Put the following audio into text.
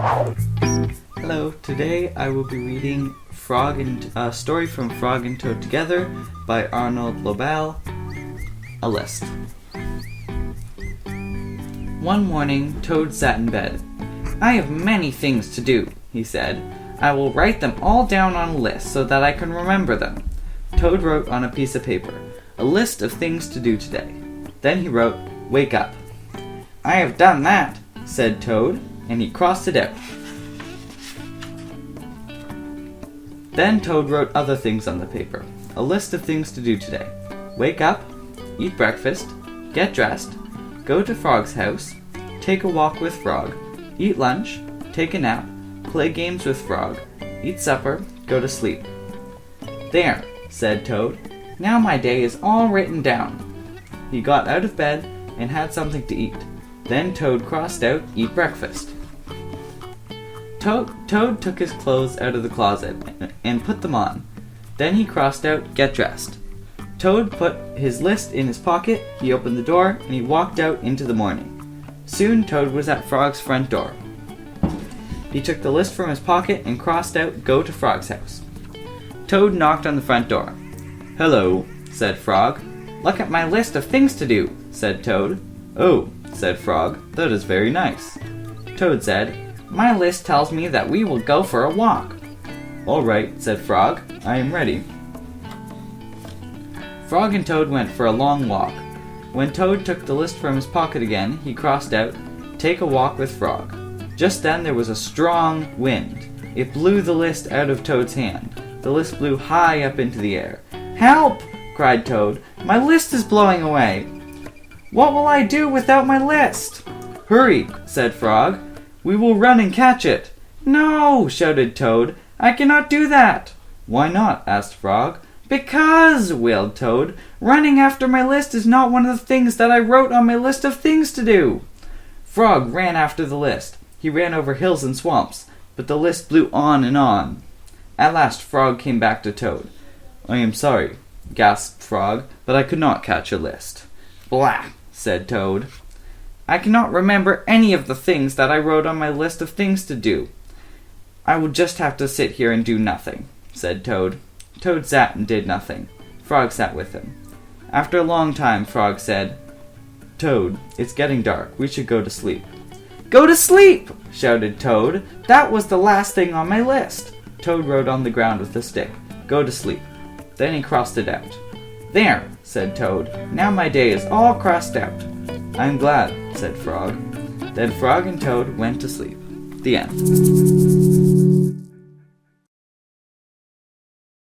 Hello, today I will be reading a story from Frog and Toad Together by Arnold Lobel, A List. One morning, Toad sat in bed. "I have many things to do," he said. "I will write them all down on a list so that I can remember them." Toad wrote on a piece of paper, "A list of things to do today." Then he wrote, "Wake up." "I have done that," said Toad, and he crossed it out. Then Toad wrote other things on the paper. A list of things to do today. Wake up, eat breakfast, get dressed, go to Frog's house, take a walk with Frog, eat lunch, take a nap, play games with Frog, eat supper, go to sleep. "There," said Toad. "Now my day is all written down." He got out of bed and had something to eat. Then Toad crossed out eat breakfast. Toad took his clothes out of the closet and put them on. Then he crossed out get dressed. Toad put his list in his pocket, he opened the door, and he walked out into the morning. Soon Toad was at Frog's front door. He took the list from his pocket and crossed out go to Frog's house. Toad knocked on the front door. "Hello," said Frog. "Look at my list of things to do," said Toad. "Oh," said Frog, "that is very nice." Toad said, "My list tells me that we will go for a walk." "All right," said Frog, "I am ready." Frog and Toad went for a long walk. When Toad took the list from his pocket again, he crossed out, take a walk with Frog. Just then there was a strong wind. It blew the list out of Toad's hand. The list blew high up into the air. "Help!" cried Toad. "My list is blowing away. What will I do without my list?" "Hurry," said Frog. "We will run and catch it." "No," shouted Toad. "I cannot do that." "Why not?" asked Frog. "Because," wailed Toad, "running after my list is not one of the things that I wrote on my list of things to do." Frog ran after the list. He ran over hills and swamps, but the list blew on and on. At last Frog came back to Toad. "I am sorry," gasped Frog, "but I could not catch a list." "Blah," said Toad. "I cannot remember any of the things that I wrote on my list of things to do. I will just have to sit here and do nothing," said Toad. Toad sat and did nothing. Frog sat with him. After a long time, Frog said, "Toad, it's getting dark. We should go to sleep." "Go to sleep!" shouted Toad. "That was the last thing on my list." Toad wrote on the ground with a stick, "Go to sleep." Then he crossed it out. "There," said Toad. "Now my day is all crossed out." "I'm glad," said Frog. Then Frog and Toad went to sleep. The end.